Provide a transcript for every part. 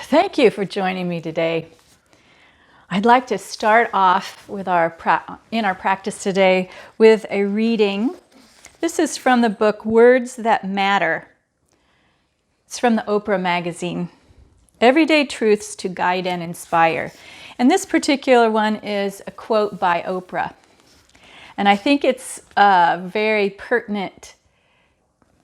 Thank you for joining me today. I'd like to start off with our practice today with a reading. This is from the book Words That Matter. It's from the Oprah magazine. Everyday Truths to Guide and Inspire. And this particular one is a quote by Oprah. And I think it's very pertinent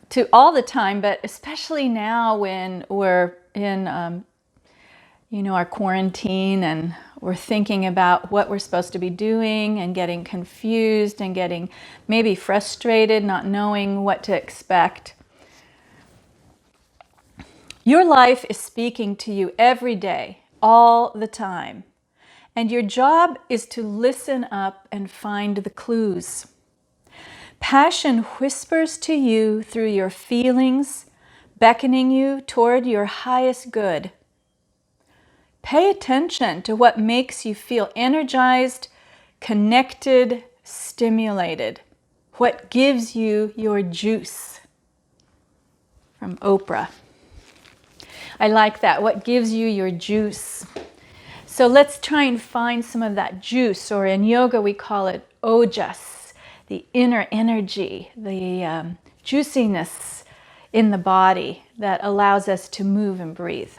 to all the time, but especially now when we're in our quarantine and we're thinking about what we're supposed to be doing and getting confused and getting maybe frustrated, not knowing what to expect. Your life is speaking to you every day, all the time. And your job is to listen up and find the clues. Passion whispers to you through your feelings, beckoning you toward your highest good. Pay attention to what makes you feel energized, connected, stimulated. What gives you your juice? From Oprah. I like that. What gives you your juice? So let's try and find some of that juice, or in yoga we call it ojas, the inner energy, the juiciness in the body that allows us to move and breathe.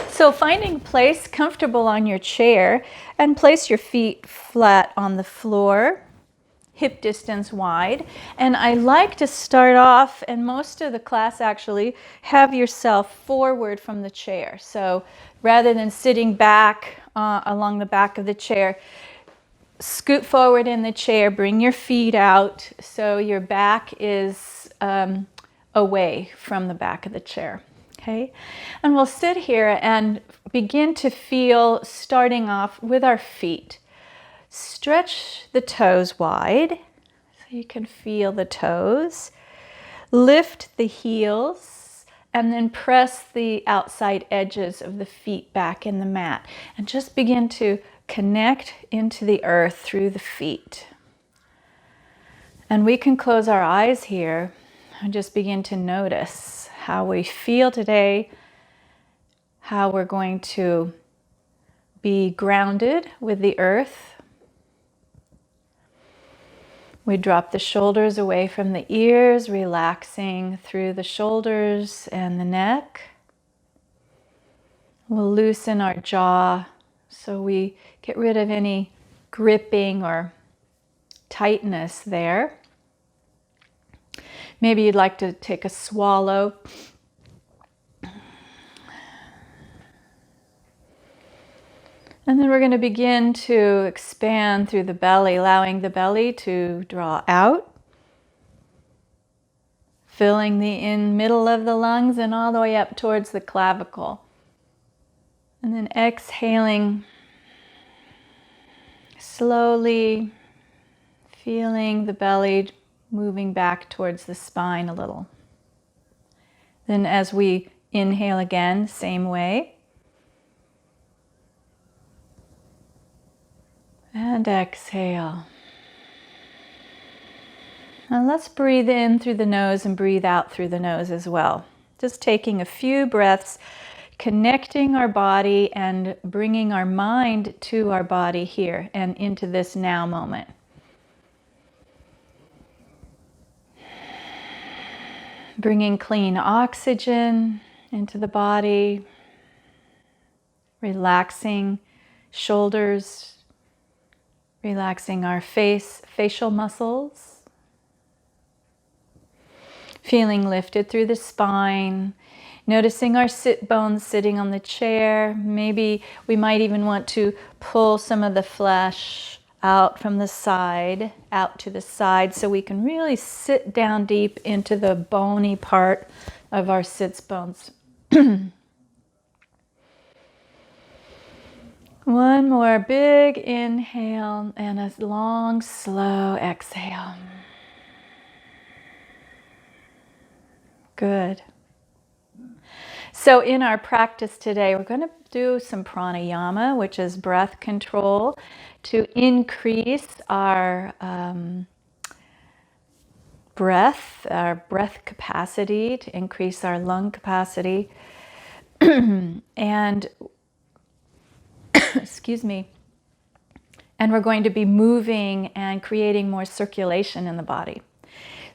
So finding a place comfortable on your chair and place your feet flat on the floor, hip distance wide. And I like to start off, and most of the class actually, have yourself forward from the chair. So rather than sitting back along the back of the chair, scoot forward in the chair, bring your feet out so your back is away from the back of the chair. Okay, and we'll sit here and begin to feel, starting off with our feet. Stretch the toes wide so you can feel the toes. Lift the heels and then press the outside edges of the feet back in the mat. And just begin to connect into the earth through the feet. And we can close our eyes here and just begin to notice how we feel today, how we're going to be grounded with the earth. We drop the shoulders away from the ears, relaxing through the shoulders and the neck. We'll loosen our jaw so we get rid of any gripping or tightness there. Maybe you'd like to take a swallow. And then we're going to begin to expand through the belly, allowing the belly to draw out, filling the middle of the lungs and all the way up towards the clavicle. And then exhaling slowly, feeling the belly moving back towards the spine a little. Then as we inhale again, same way. And exhale. And let's breathe in through the nose and breathe out through the nose as well. Just taking a few breaths, connecting our body and bringing our mind to our body here and into this now moment. Bringing clean oxygen into the body, relaxing shoulders, relaxing our facial muscles, feeling lifted through the spine, noticing our sit bones sitting on the chair. Maybe we might even want to pull some of the flesh out from the side, out to the side, so we can really sit down deep into the bony part of our sits bones. One more big inhale and a long, slow exhale. Good. So in our practice today, we're going to do some pranayama, which is breath control, to increase our breath capacity, to increase our lung capacity. And excuse me. And we're going to be moving and creating more circulation in the body.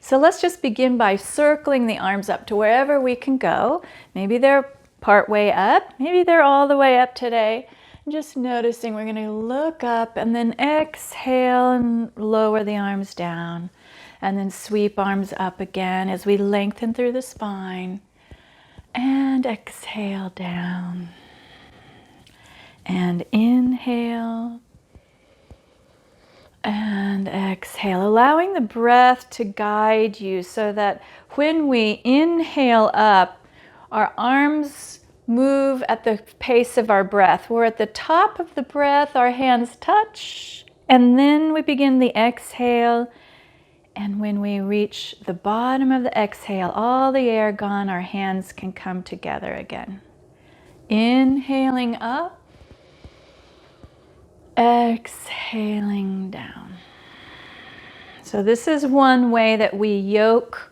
So let's just begin by circling the arms up to wherever we can go. Maybe they're part way up, maybe they're all the way up today. And just noticing, we're going to look up and then exhale and lower the arms down. And then sweep arms up again as we lengthen through the spine. And exhale down. And inhale. And exhale, allowing the breath to guide you so that when we inhale up, our arms move at the pace of our breath. We're at the top of the breath, our hands touch, and then we begin the exhale. And when we reach the bottom of the exhale, all the air gone, our hands can come together again. Inhaling up. Exhaling down. So this is one way that we yoke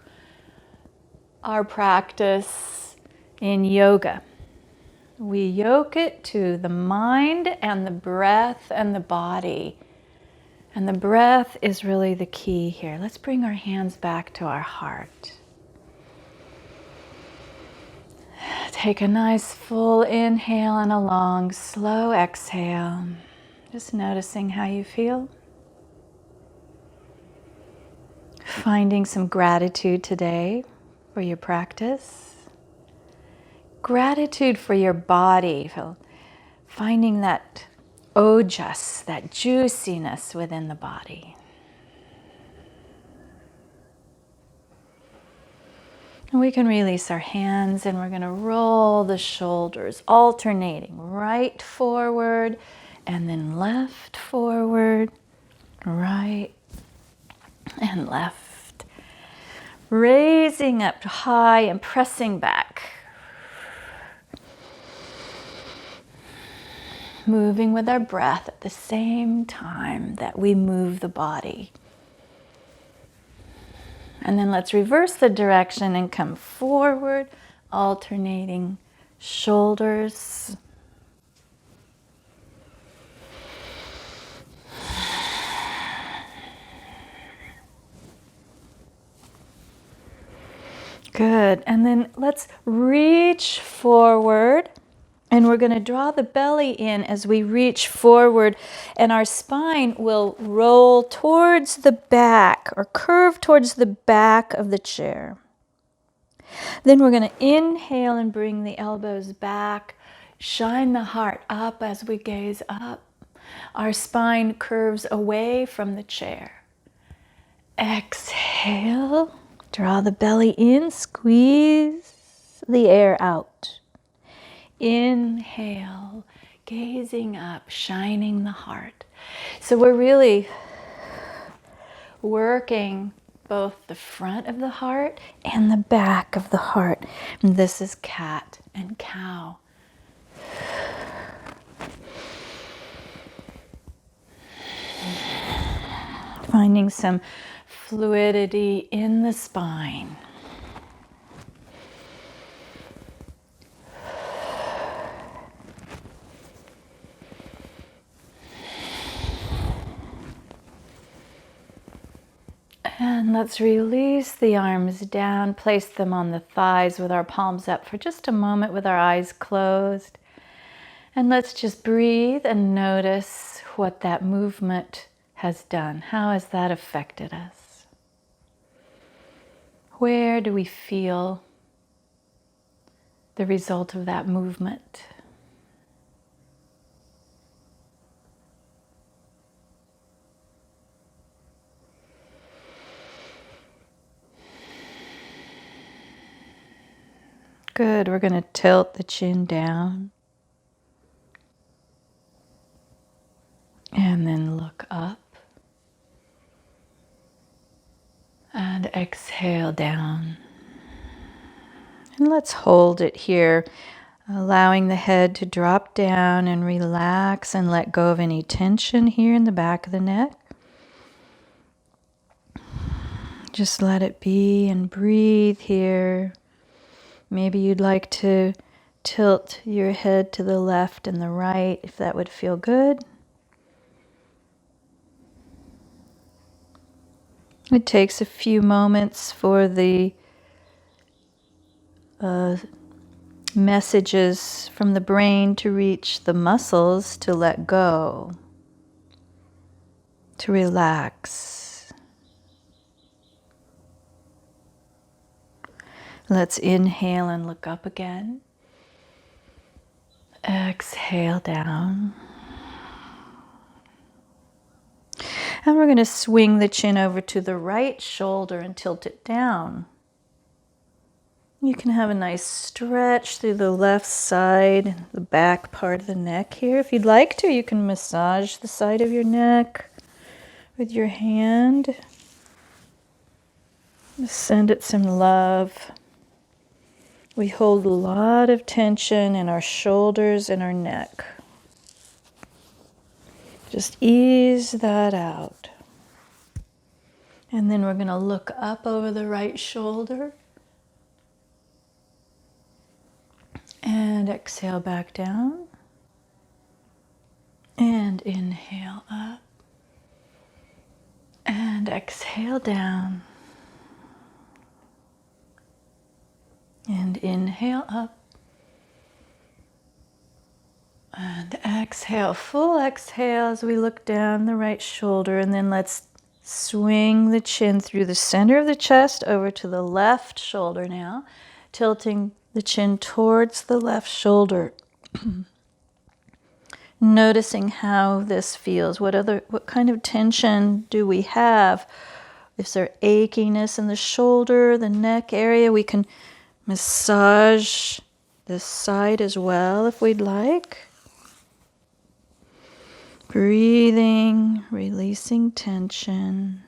our practice in yoga. We yoke it to the mind and the breath and the body. And the breath is really the key here. Let's bring our hands back to our heart. Take a nice full inhale and a long, slow exhale. Just noticing how you feel. Finding some gratitude today for your practice. Gratitude for your body. Finding that ojas, that juiciness within the body. And we can release our hands and we're going to roll the shoulders, alternating right forward and then left forward, right and left. Raising up high and pressing back. Moving with our breath at the same time that we move the body. And then let's reverse the direction and come forward, alternating shoulders. Good. And then let's reach forward. And we're going to draw the belly in as we reach forward. And our spine will roll towards the back or curve towards the back of the chair. Then we're going to inhale and bring the elbows back. Shine the heart up as we gaze up. Our spine curves away from the chair. Exhale. Draw the belly in, squeeze the air out. Inhale, gazing up, shining the heart. So we're really working both the front of the heart and the back of the heart. And this is cat and cow. Finding some fluidity in the spine. And let's release the arms down, place them on the thighs with our palms up for just a moment with our eyes closed. And let's just breathe and notice what that movement has done. How has that affected us? Where do we feel the result of that movement? Good. We're going to tilt the chin down. And then look up. And exhale down. And let's hold it here, allowing the head to drop down and relax and let go of any tension here in the back of the neck. Just let it be and breathe here. Maybe you'd like to tilt your head to the left and the right if that would feel good. It takes a few moments for the messages from the brain to reach the muscles to let go, to relax. Let's inhale and look up again. Exhale down. And we're going to swing the chin over to the right shoulder and tilt it down. You can have a nice stretch through the left side, the back part of the neck here. If you'd like to, you can massage the side of your neck with your hand. Send it some love. We hold a lot of tension in our shoulders and our neck. Just ease that out. And then we're going to look up over the right shoulder. And exhale back down. And inhale up. And exhale down. And inhale up. And exhale, full exhale as we look down the right shoulder. And then let's swing the chin through the center of the chest over to the left shoulder now, tilting the chin towards the left shoulder. Noticing how this feels. What kind of tension do we have? Is there achiness in the shoulder, the neck area? We can massage this side as well if we'd like. Breathing, releasing tension,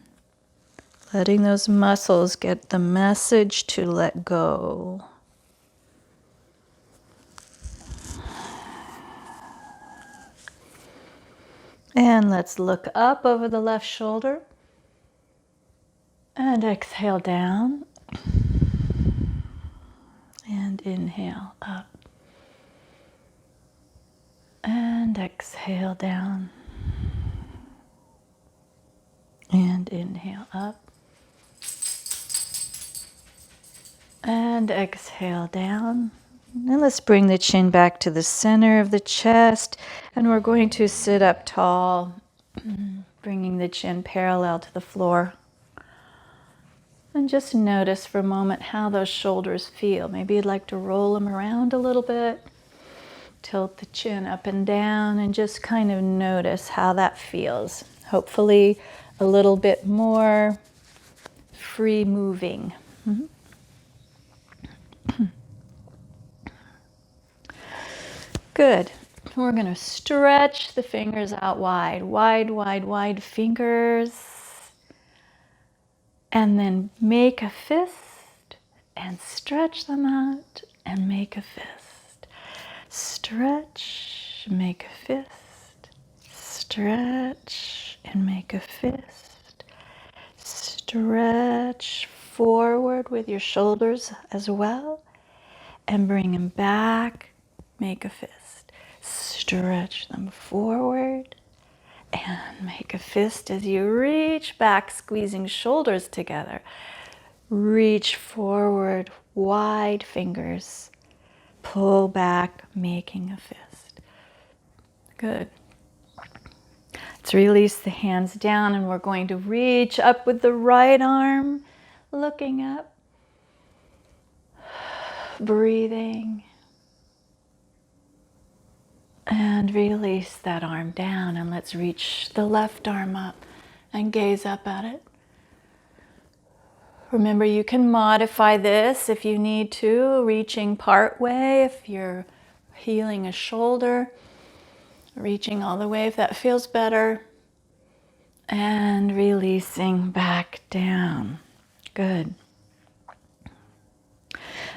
letting those muscles get the message to let go. And let's look up over the left shoulder and exhale down and inhale up and exhale down and inhale up and exhale down. And let's bring the chin back to the center of the chest, and we're going to sit up tall, bringing the chin parallel to the floor. And just notice for a moment how those shoulders feel. Maybe you'd like to roll them around a little bit, tilt the chin up and down, and just kind of notice how that feels. Hopefully a little bit more free moving. Good. We're going to stretch the fingers out wide, wide, wide, wide fingers. And then make a fist and stretch them out and make a fist. Stretch, make a fist. Stretch and make a fist. Stretch forward with your shoulders as well. And bring them back, make a fist. Stretch them forward and make a fist as you reach back, squeezing shoulders together. Reach forward, wide fingers. Pull back, making a fist. Good. Let's release the hands down, and we're going to reach up with the right arm, looking up, breathing. And release that arm down, and let's reach the left arm up and gaze up at it. Remember, you can modify this if you need to, reaching part way if you're healing a shoulder, reaching all the way if that feels better, and releasing back down. Good.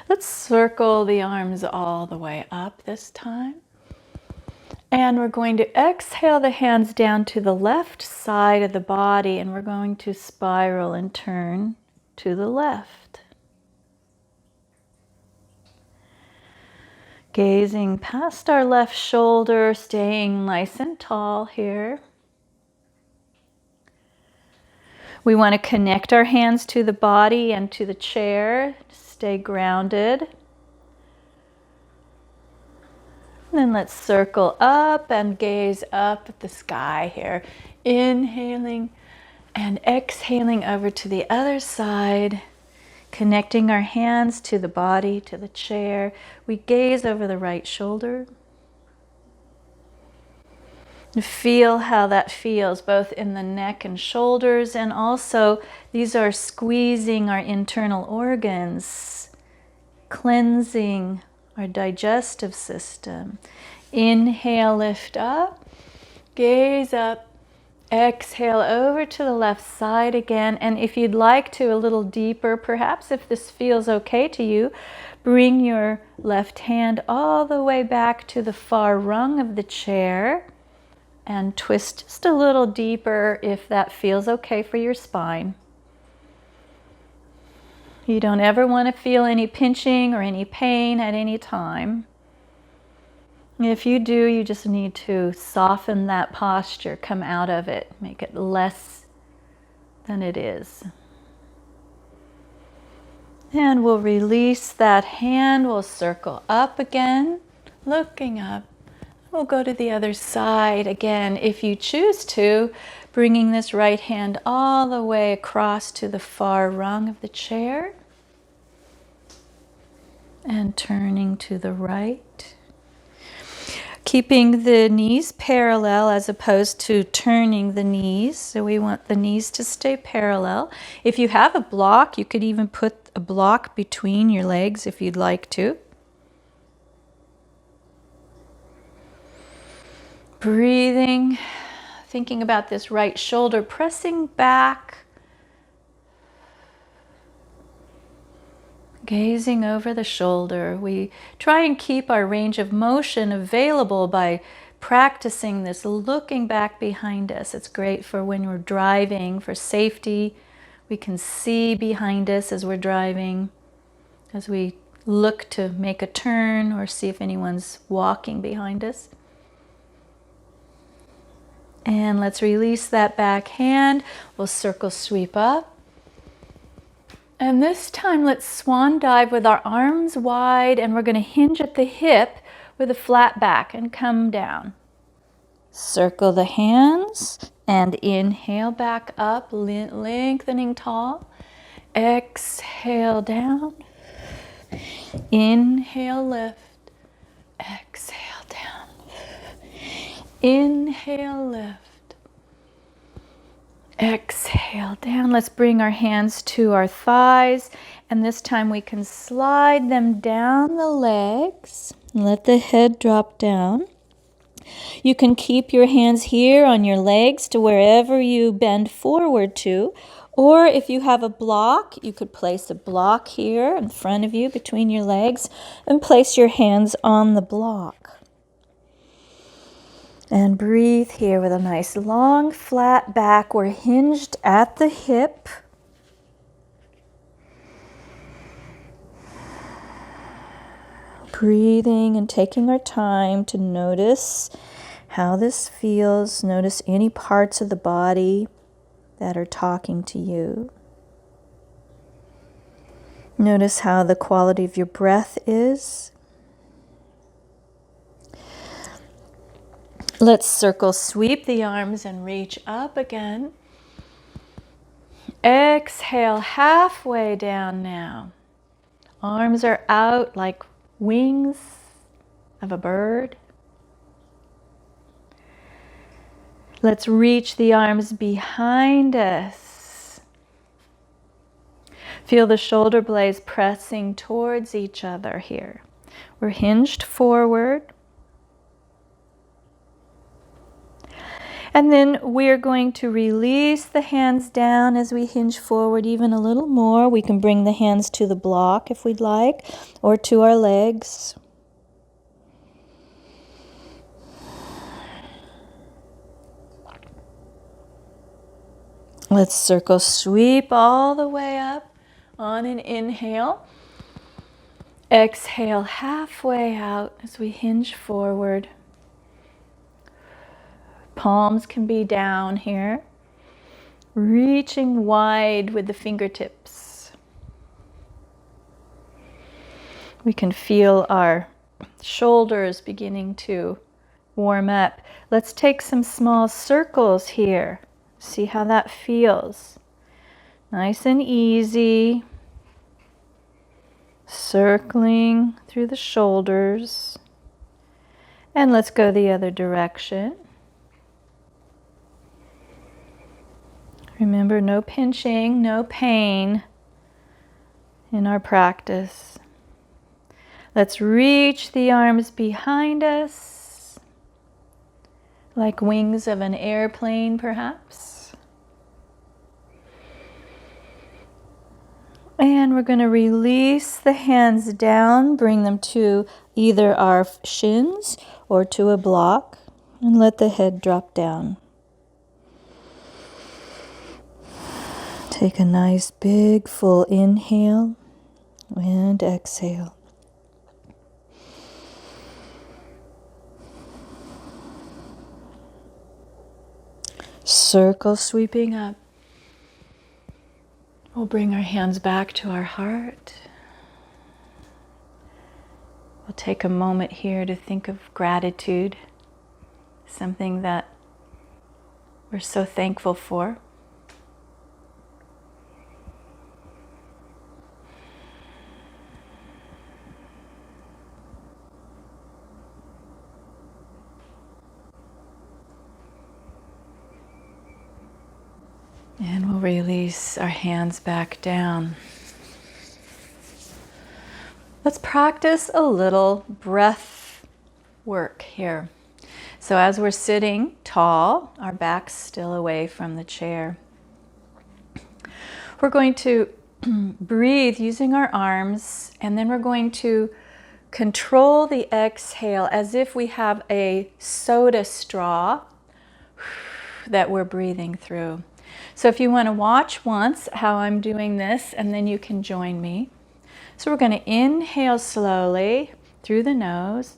Let's circle the arms all the way up this time. And we're going to exhale the hands down to the left side of the body, and we're going to spiral and turn to the left. Gazing past our left shoulder, staying nice and tall here. We want to connect our hands to the body and to the chair. Stay grounded. And then let's circle up and gaze up at the sky here. Inhaling and exhaling over to the other side. Connecting our hands to the body, to the chair. We gaze over the right shoulder. Feel how that feels both in the neck and shoulders, and also these are squeezing our internal organs, cleansing our digestive system. Inhale, lift up, gaze up, exhale over to the left side again, and if you'd like to, a little deeper, perhaps if this feels okay to you, bring your left hand all the way back to the far rung of the chair and twist just a little deeper if that feels okay for your spine. You don't ever want to feel any pinching or any pain at any time. If you do, you just need to soften that posture, come out of it, make it less than it is. And we'll release that hand, we'll circle up again, looking up. We'll go to the other side again, if you choose to, bringing this right hand all the way across to the far rung of the chair and turning to the right. Keeping the knees parallel as opposed to turning the knees. So we want the knees to stay parallel. If you have a block, you could even put a block between your legs if you'd like to. Breathing, thinking about this right shoulder, pressing back, gazing over the shoulder. We try and keep our range of motion available by practicing this, looking back behind us. It's great for when we're driving, for safety. We can see behind us as we're driving, as we look to make a turn or see if anyone's walking behind us. And let's release that back hand. We'll circle sweep up. And this time let's swan dive with our arms wide, and we're going to hinge at the hip with a flat back and come down. Circle the hands and inhale back up, lengthening tall. Exhale down. Inhale, lift. Exhale down. Inhale, lift. Exhale down. Let's bring our hands to our thighs, and this time we can slide them down the legs. Let the head drop down. You can keep your hands here on your legs to wherever you bend forward to, or if you have a block, you could place a block here in front of you between your legs and place your hands on the block. And breathe here with a nice long flat back. We're hinged at the hip. Breathing and taking our time to notice how this feels. Notice any parts of the body that are talking to you. Notice how the quality of your breath is. Let's circle sweep the arms and reach up again. Exhale halfway down now. Arms are out like wings of a bird. Let's reach the arms behind us. Feel the shoulder blades pressing towards each other here. We're hinged forward. And then we're going to release the hands down as we hinge forward even a little more. We can bring the hands to the block if we'd like, or to our legs. Let's circle sweep all the way up on an inhale. Exhale halfway out as we hinge forward. Palms can be down here, reaching wide with the fingertips. We can feel our shoulders beginning to warm up. Let's take some small circles here. See how that feels. Nice and easy. Circling through the shoulders. And let's go the other direction. Remember, no pinching, no pain in our practice. Let's reach the arms behind us, like wings of an airplane, perhaps. And we're going to release the hands down, bring them to either our shins or to a block, and let the head drop down. Take a nice big full inhale and exhale. Circle sweeping up. We'll bring our hands back to our heart. We'll take a moment here to think of gratitude, something that we're so thankful for. And we'll release our hands back down. Let's practice a little breath work here. So as we're sitting tall, our back's still away from the chair, we're going to breathe using our arms, and then we're going to control the exhale as if we have a soda straw that we're breathing through. So if you want to watch once how I'm doing this, and then you can join me. So we're going to inhale slowly through the nose.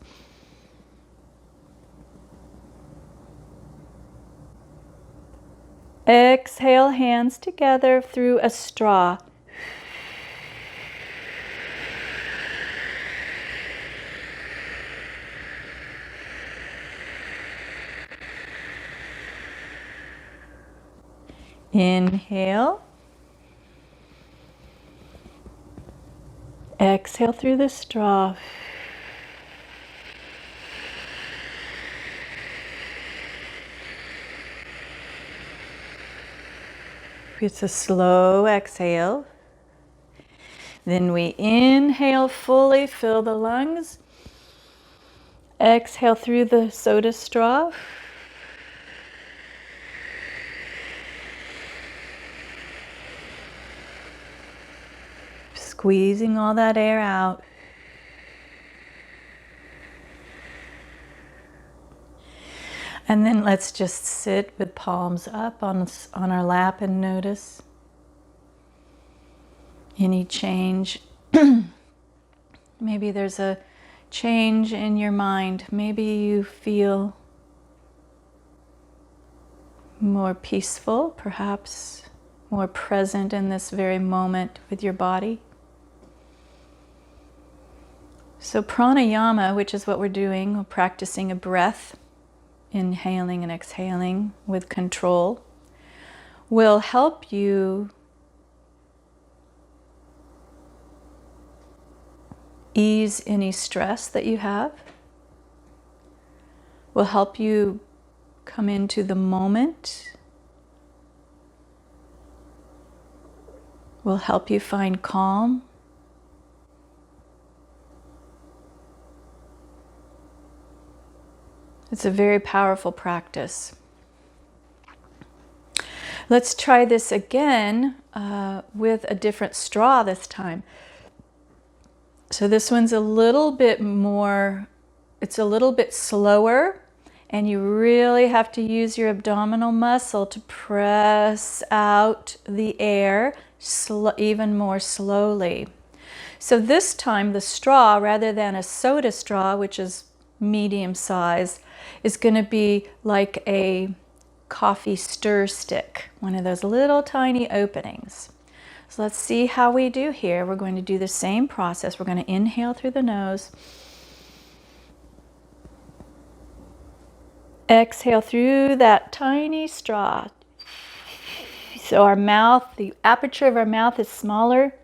Exhale, hands together through a straw. Inhale. Exhale through the straw. It's a slow exhale. Then we inhale fully, fill the lungs. Exhale through the soda straw. Squeezing all that air out. And then let's just sit with palms up on our lap and notice any change. Maybe there's a change in your mind. Maybe you feel more peaceful, perhaps more present in this very moment with your body. So pranayama, which is what we're doing, we're practicing a breath, inhaling and exhaling with control, will help you ease any stress that you have, will help you come into the moment, will help you find calm. It's a very powerful practice. Let's try this again with a different straw this time. So this one's a little bit more, it's a little bit slower, and you really have to use your abdominal muscle to press out the air even more slowly. So this time the straw, rather than a soda straw, which is medium size, is going to be like a coffee stir stick, one of those little tiny openings. So let's see how we do here. We're going to do the same process. We're going to inhale through the nose. Exhale through that tiny straw. So our mouth, the aperture of our mouth is smaller.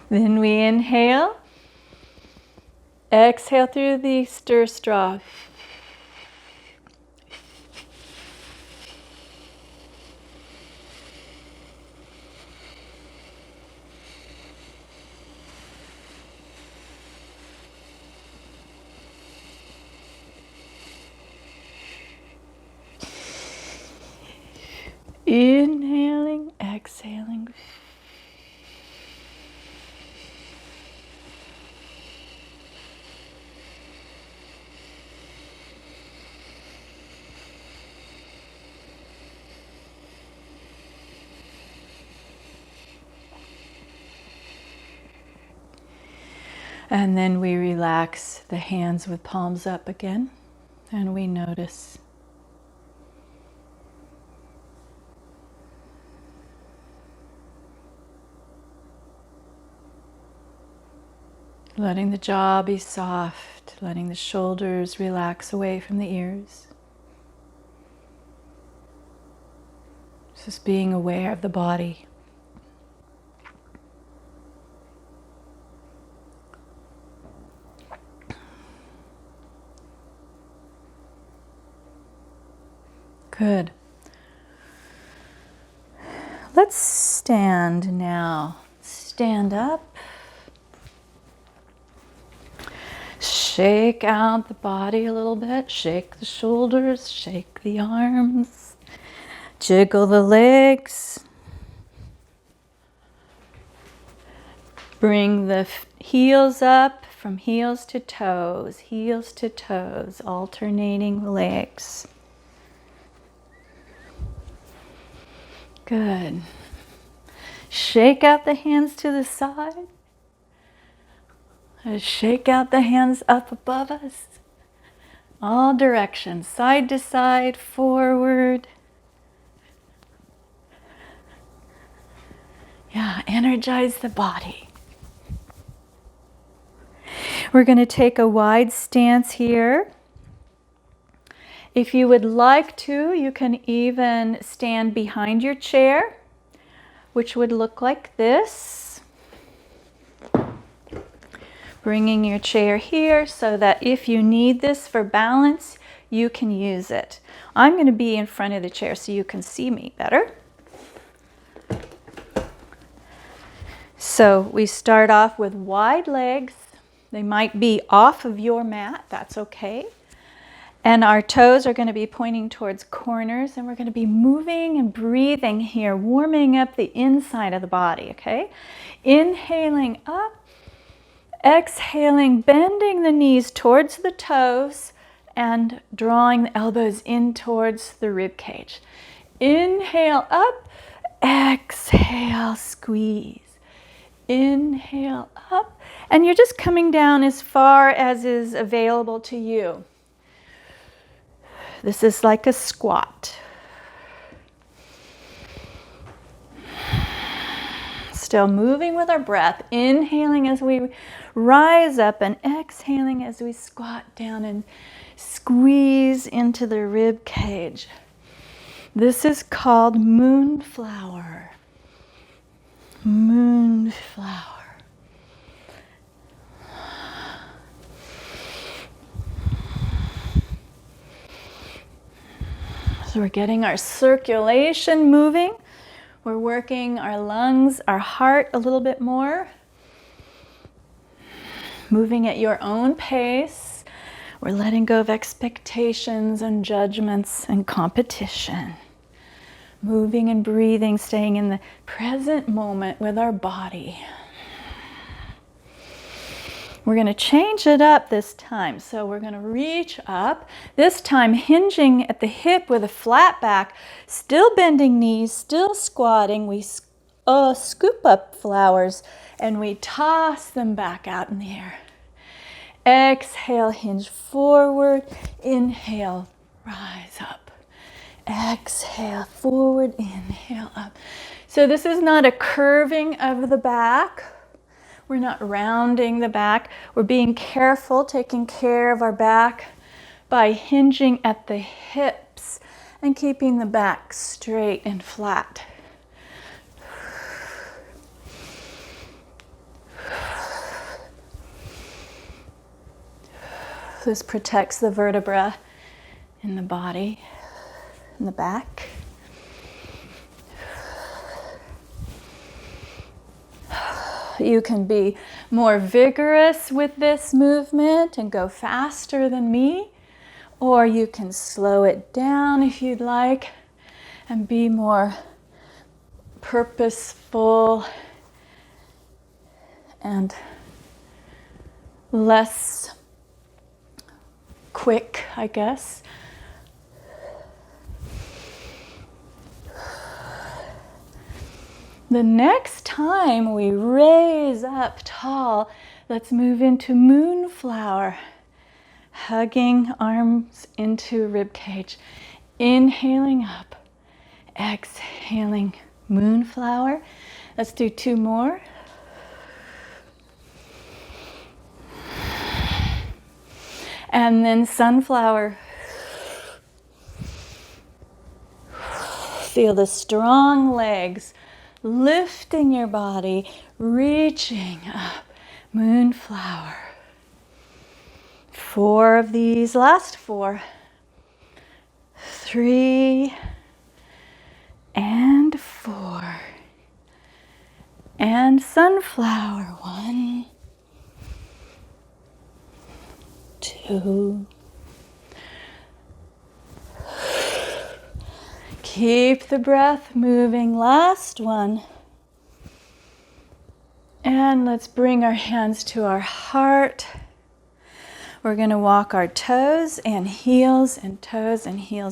Then we inhale. Exhale through the stir straw. Inhaling, exhaling. And then we relax the hands with palms up again, and we notice. Letting the jaw be soft, letting the shoulders relax away from the ears. Just being aware of the body. Good. Let's stand now. Stand up. Shake out the body a little bit. Shake the shoulders, shake the arms. Jiggle the legs. Bring the heels up from heels to toes, alternating legs. Good. Shake out the hands to the side. Shake out the hands up above us. All directions, side to side, forward. Yeah, energize the body. We're going to take a wide stance here. If you would like to, you can even stand behind your chair, which would look like this. Bringing your chair here so that if you need this for balance, you can use it. I'm going to be in front of the chair so you can see me better. So we start off with wide legs. They might be off of your mat, that's okay. And our toes are going to be pointing towards corners, and we're going to be moving and breathing here, warming up the inside of the body, okay? Inhaling up, exhaling, bending the knees towards the toes and drawing the elbows in towards the rib cage. Inhale up, exhale, squeeze. Inhale up, and you're just coming down as far as is available to you. This is like a squat. Still moving with our breath, inhaling as we rise up and exhaling as we squat down and squeeze into the rib cage. This is called moonflower. Moonflower. So we're getting our circulation moving. We're working our lungs, our heart a little bit more. Moving at your own pace. We're letting go of expectations and judgments and competition. Moving and breathing, staying in the present moment with our body. We're going to change it up this time. So we're going to reach up, this time hinging at the hip with a flat back, still bending knees, still squatting. We scoop up flowers and we toss them back out in the air. Exhale, hinge forward. Inhale, rise up. Exhale, forward, inhale, up. So this is not a curving of the back. We're not rounding the back. We're being careful, taking care of our back by hinging at the hips and keeping the back straight and flat. This protects the vertebra in the body, in the back. You can be more vigorous with this movement and go faster than me, or you can slow it down if you'd like and be more purposeful and less quick, I guess. The next time we raise up tall, let's move into moonflower. Hugging arms into ribcage. Inhaling up. Exhaling moonflower. Let's do 2 more. And then sunflower. Feel the strong legs lifting your body, reaching up. Moonflower. 4 of these, last 4. 3 and 4. And sunflower. 1, 2. Keep the breath moving. Last one. And let's bring our hands to our heart. We're going to walk our toes and heels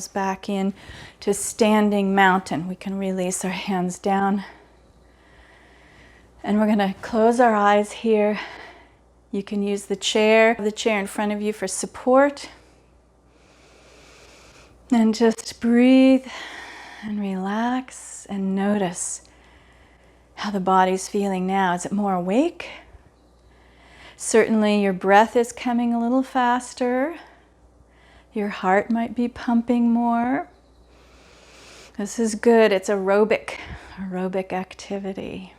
back in to standing mountain. We can release our hands down. And we're going to close our eyes here. You can use the chair in front of you for support. And just breathe and relax and notice how the body's feeling now. Is it more awake? Certainly your breath is coming a little faster. Your heart might be pumping more. This is good. It's aerobic activity.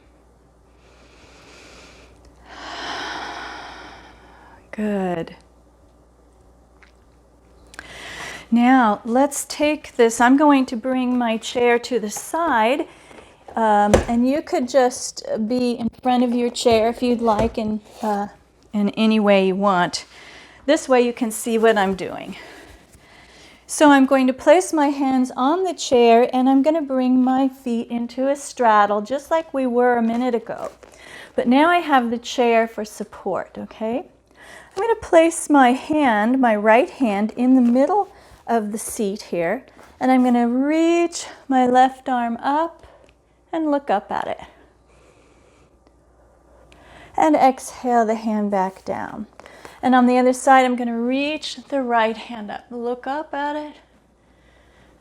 Good. Now let's take this. I'm going to bring my chair to the side, and you could just be in front of your chair if you'd like, in any way you want. This way you can see what I'm doing. So I'm going to place my hands on the chair and I'm going to bring my feet into a straddle just like we were a minute ago. But now I have the chair for support, okay? I'm going to place my hand, my right hand, in the middle of the seat here, and I'm going to reach my left arm up and look up at it. And exhale the hand back down. And on the other side, I'm going to reach the right hand up, look up at it,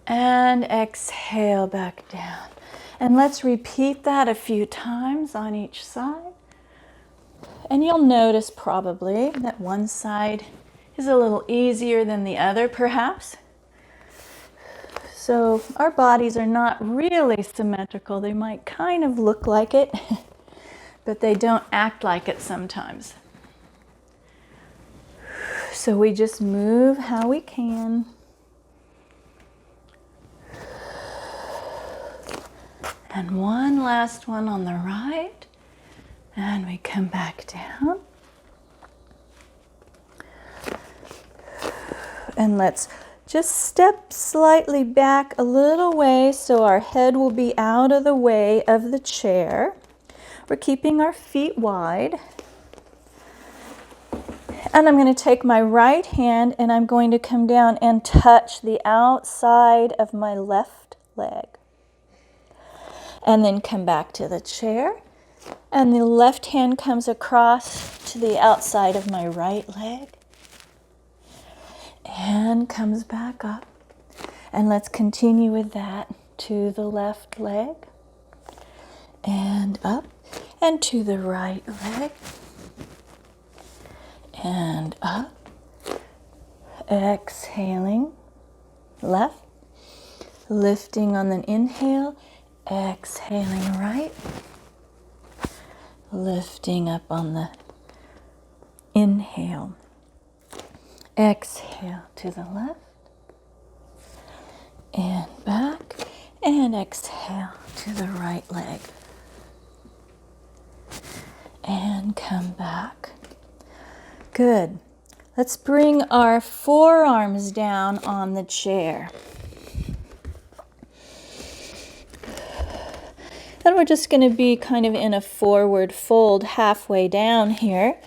and exhale back down. And let's repeat that a few times on each side. And you'll notice probably that one side is a little easier than the other, perhaps. So our bodies are not really symmetrical. They might kind of look like it, but they don't act like it sometimes. So we just move how we can. And one last one on the right. And we come back down. And let's just step slightly back a little way so our head will be out of the way of the chair. We're keeping our feet wide. And I'm going to take my right hand and I'm going to come down and touch the outside of my left leg. And then come back to the chair. And the left hand comes across to the outside of my right leg. And comes back up. And let's continue with that to the left leg. And up. And to the right leg. And up. Exhaling. Left. Lifting on the inhale. Exhaling right. Lifting up on the inhale. Exhale to the left. And back. And exhale to the right leg. And come back. Good. Let's bring our forearms down on the chair. And we're just going to be kind of in a forward fold halfway down here.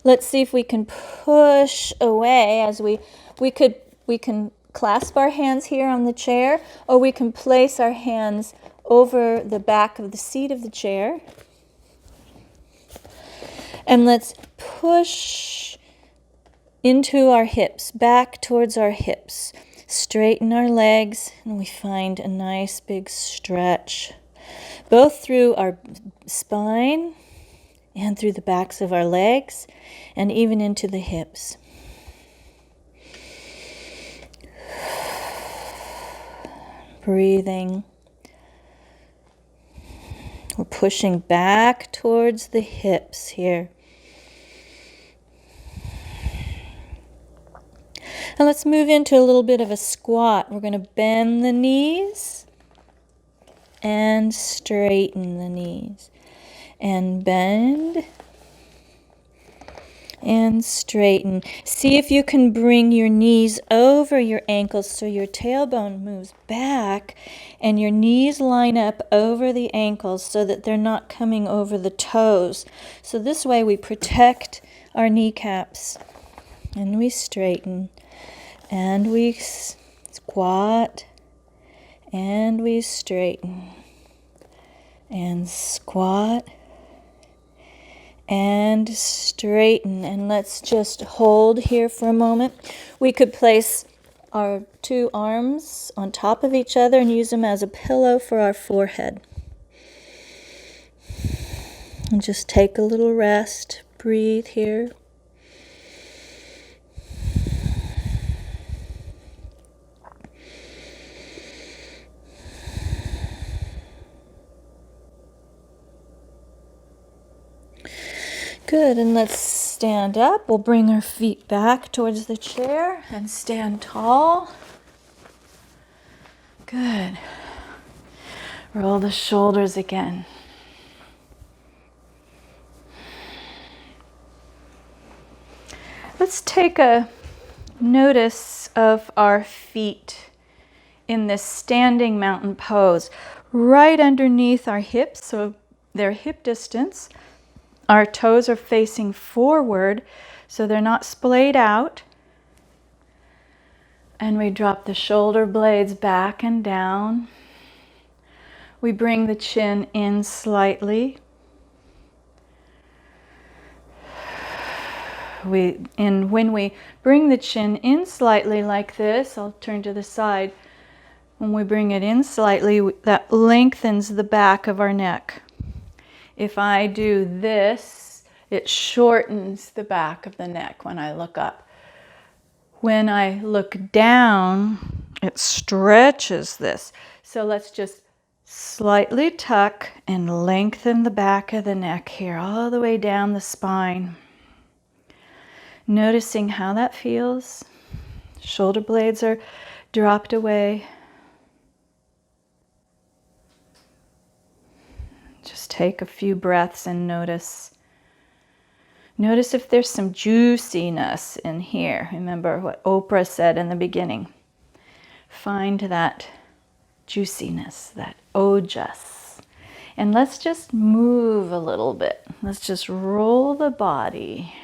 Let's see if we can push away as we can clasp our hands here on the chair, or we can place our hands over the back of the seat of the chair. And let's push into our hips, back towards our hips. Straighten our legs, and we find a nice big stretch, both through our spine and through the backs of our legs, and even into the hips. Breathing. We're pushing back towards the hips here. And let's move into a little bit of a squat. We're going to bend the knees and straighten the knees. And bend and straighten. See if you can bring your knees over your ankles so your tailbone moves back and your knees line up over the ankles so that they're not coming over the toes. So this way we protect our kneecaps. And we straighten. And we squat. And we straighten. And squat. And straighten. And let's just hold here for a moment. We could place our two arms on top of each other and use them as a pillow for our forehead. And just take a little rest. Breathe here. Good, and let's stand up. We'll bring our feet back towards the chair and stand tall. Good. Roll the shoulders again. Let's take a notice of our feet in this standing mountain pose. Right underneath our hips, so they're hip distance. Our toes are facing forward, so they're not splayed out. And we drop the shoulder blades back and down. We bring the chin in slightly. And when we bring the chin in slightly like this, I'll turn to the side. When we bring it in slightly, that lengthens the back of our neck. If I do this, it shortens the back of the neck when I look up. When I look down, it stretches this. So let's just slightly tuck and lengthen the back of the neck here, all the way down the spine. Noticing how that feels. Shoulder blades are dropped away. take a few breaths and notice if there's some juiciness in here. Remember what Oprah said in the beginning. Find that juiciness, that ojas. And let's just move a little bit. Let's just roll the body.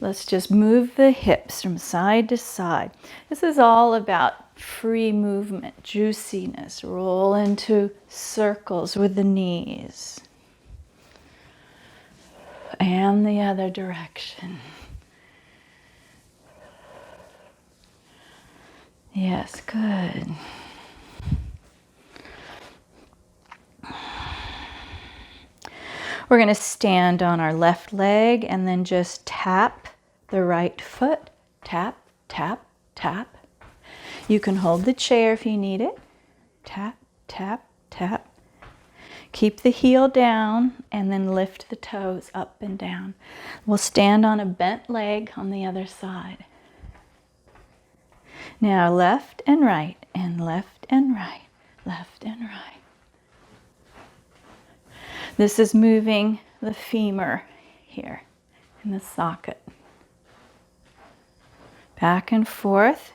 Let's just move the hips from side to side. This is all about free movement, juiciness. Roll into circles with the knees. And the other direction. Yes, good. We're going to stand on our left leg and then just tap the right foot. Tap, tap, tap. You can hold the chair if you need it. Tap, tap, tap. Keep the heel down and then lift the toes up and down. We'll stand on a bent leg on the other side. Now left and right, and left and right, left and right. This is moving the femur here in the socket. Back and forth,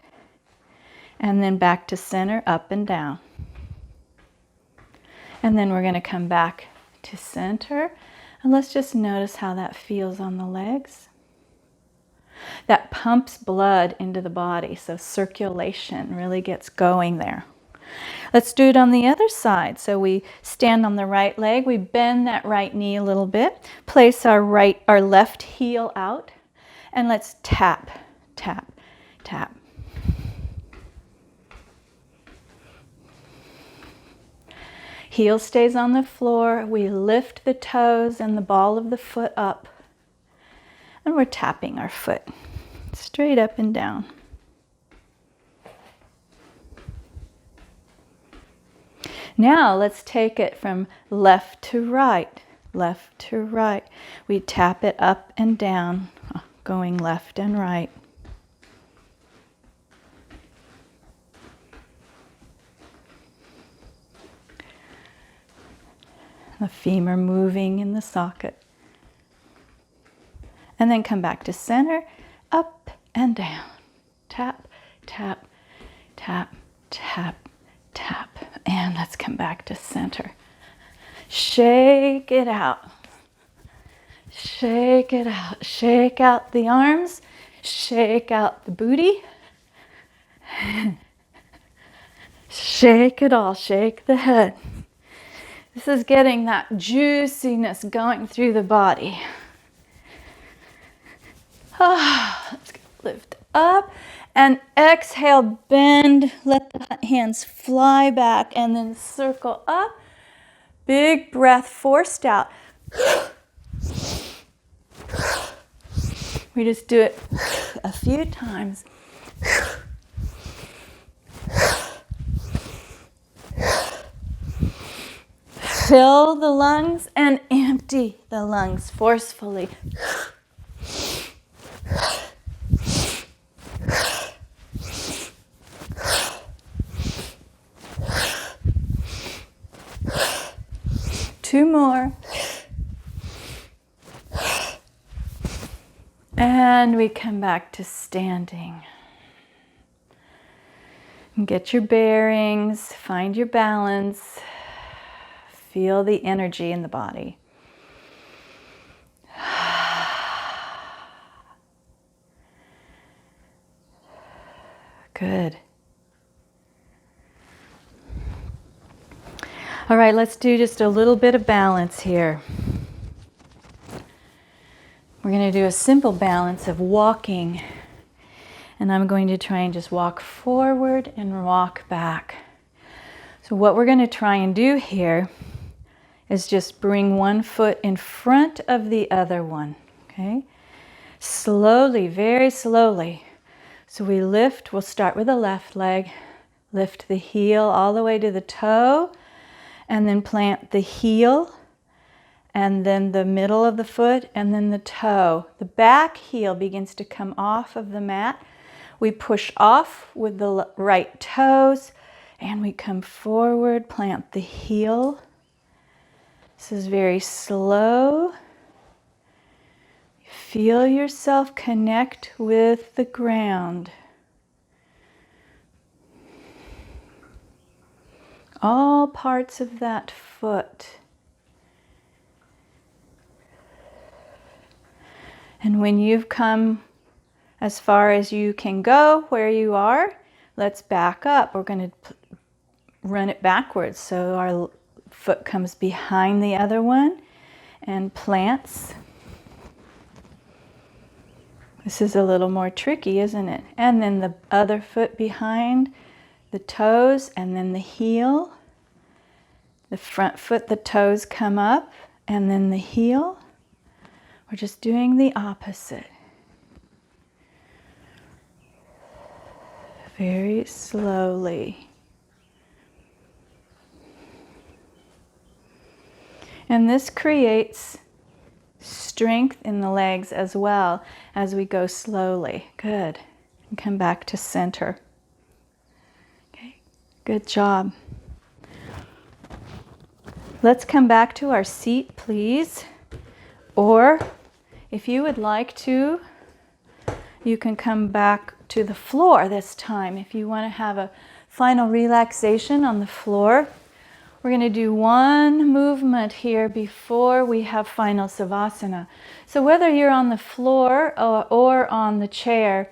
and then back to center, up and down. And then we're going to come back to center, and let's just notice how that feels on the legs. That pumps blood into the body, so circulation really gets going there. Let's do it on the other side. So we stand on the right leg, we bend that right knee a little bit, place our left heel out, and let's tap, tap, tap. Heel stays on the floor, we lift the toes and the ball of the foot up, and we're tapping our foot straight up and down. Now let's take it from left to right, left to right. We tap it up and down, going left and right. The femur moving in the socket. And then come back to center, up and down. Tap, tap, tap, tap, tap. And let's come back to center. Shake it out. Shake it out. Shake out the arms. Shake out the booty. Shake it all. Shake the head. This is getting that juiciness going through the body. Let's lift up and exhale, bend, let the hands fly back and then circle up. Big breath forced out. We just do it a few times. Fill the lungs and empty the lungs forcefully. Two more. And we come back to standing. And get your bearings, find your balance. Feel the energy in the body. Good. All right, let's do just a little bit of balance here. We're going to do a simple balance of walking. And I'm going to try and just walk forward and walk back. So what we're going to try and do here is just bring one foot in front of the other one, okay? Slowly, very slowly. So we lift, we'll start with the left leg, lift the heel all the way to the toe, and then plant the heel, and then the middle of the foot, and then the toe. The back heel begins to come off of the mat. We push off with the right toes, and we come forward, plant the heel, This is very slow. Feel yourself connect with the ground. All parts of that foot. And when you've come as far as you can go where you are, let's back up. We're going to run it backwards so our foot comes behind the other one and plants. This is a little more tricky, isn't it? And then the other foot behind the toes, and then the heel. The front foot, the toes come up, and then the heel. We're just doing the opposite. Very slowly. And this creates strength in the legs as well as we go slowly. Good. And come back to center. Okay, good job. Let's come back to our seat, please. Or if you would like to, you can come back to the floor this time. If you want to have a final relaxation on the floor, we're going to do one movement here before we have final savasana. So whether you're on the floor or on the chair,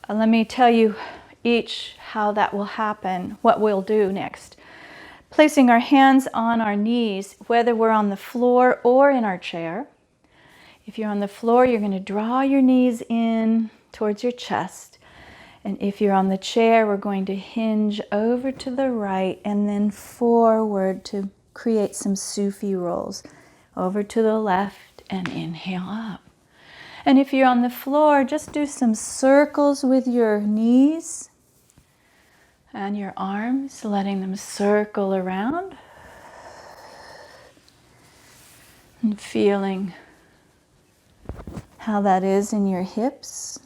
let me tell you each how that will happen, what we'll do next. Placing our hands on our knees, whether we're on the floor or in our chair. If you're on the floor, you're going to draw your knees in towards your chest. And if you're on the chair, we're going to hinge over to the right and then forward to create some Sufi rolls. Over to the left and inhale up. And if you're on the floor, just do some circles with your knees and your arms, letting them circle around. And feeling how that is in your hips.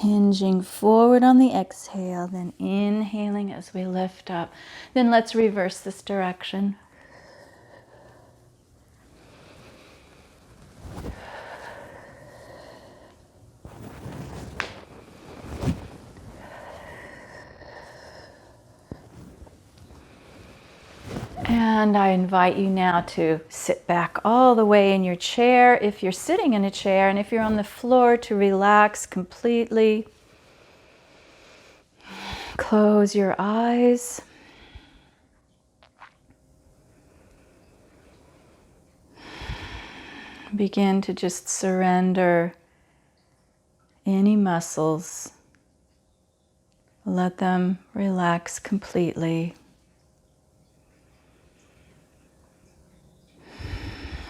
Hinging forward on the exhale, then inhaling as we lift up. Then let's reverse this direction. And I invite you now to sit back all the way in your chair if you're sitting in a chair, and if you're on the floor, to relax completely. Close your eyes. Begin to just surrender any muscles. Let them relax completely.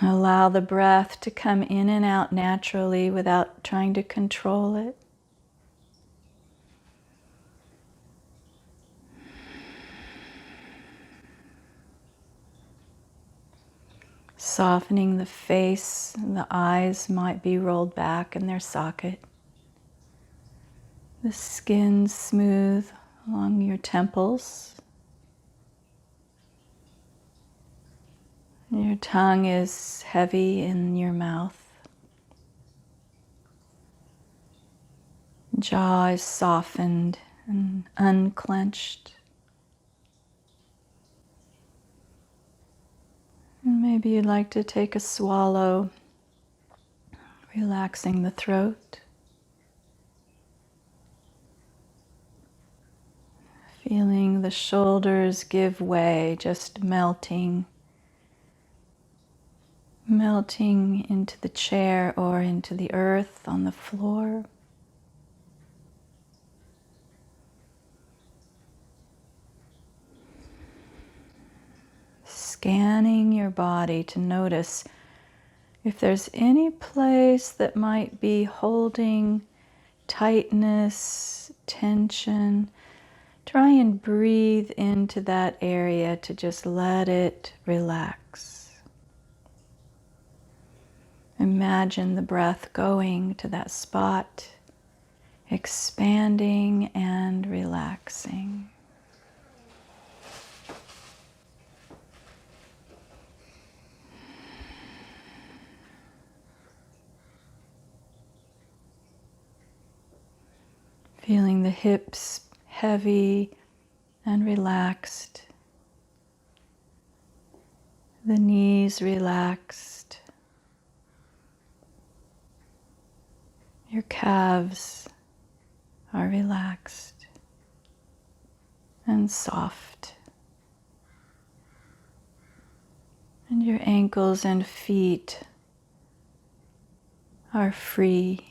Allow the breath to come in and out naturally without trying to control it. Softening the face, the eyes might be rolled back in their socket. The skin smooth along your temples. Your tongue is heavy in your mouth. Jaw is softened and unclenched. And maybe you'd like to take a swallow, relaxing the throat. Feeling the shoulders give way, just melting into the chair or into the earth on the floor. Scanning your body to notice if there's any place that might be holding tightness, tension. Try and breathe into that area to just let it relax. Imagine the breath going to that spot, expanding and relaxing. Feeling the hips heavy and relaxed, the knees relaxed, your calves are relaxed and soft, and your ankles and feet are free.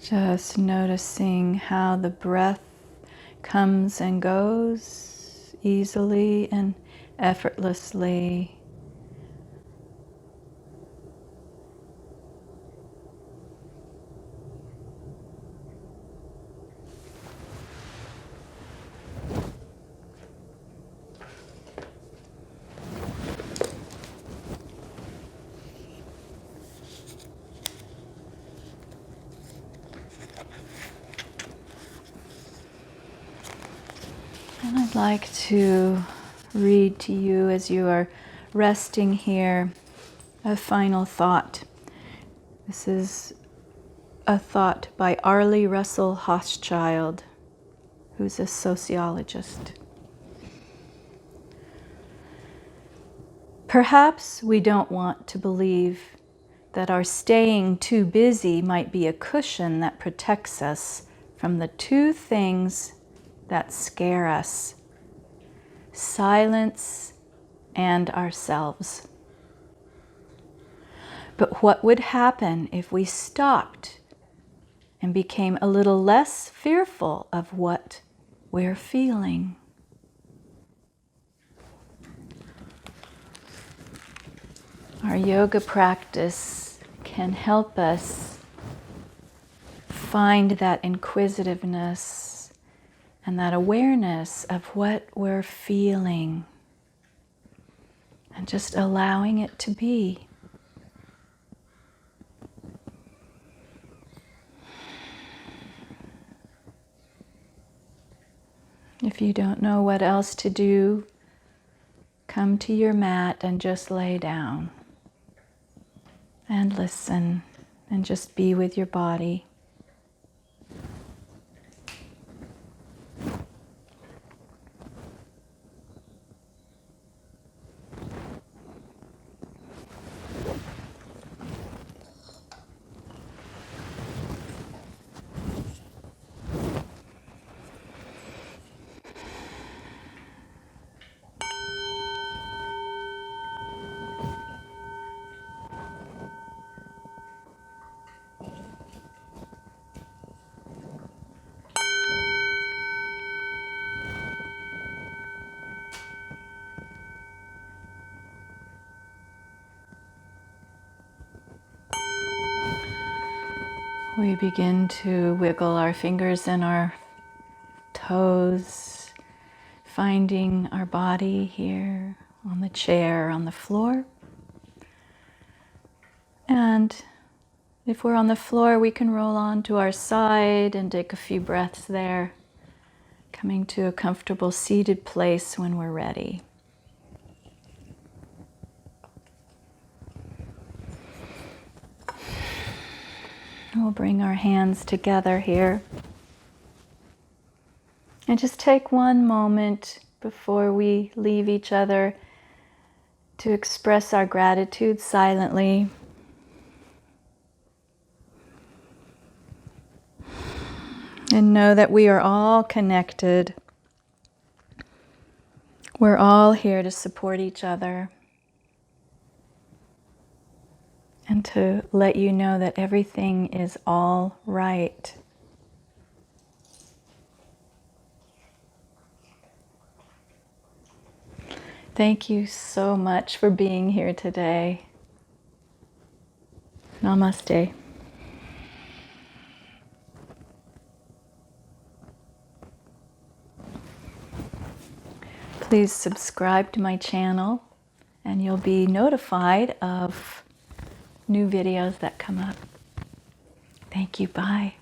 Just noticing how the breath comes and goes easily and effortlessly. And I'd like to read to you as you are resting here a final thought. This is a thought by Arlie Russell Hochschild, who's a sociologist. Perhaps we don't want to believe that our staying too busy might be a cushion that protects us from the two things that scare us: silence and ourselves. But what would happen if we stopped and became a little less fearful of what we're feeling? Our yoga practice can help us find that inquisitiveness and that awareness of what we're feeling and just allowing it to be. If you don't know what else to do, come to your mat and just lay down and listen and just be with your body. We begin to wiggle our fingers and our toes, finding our body here on the chair, on the floor. And if we're on the floor, we can roll on to our side and take a few breaths there, coming to a comfortable seated place when we're ready. We'll bring our hands together here. And just take one moment before we leave each other to express our gratitude silently. And know that we are all connected. We're all here to support each other. And to let you know that everything is all right. Thank you so much for being here today. Namaste. Please subscribe to my channel and you'll be notified of new videos that come up. Thank you. Bye.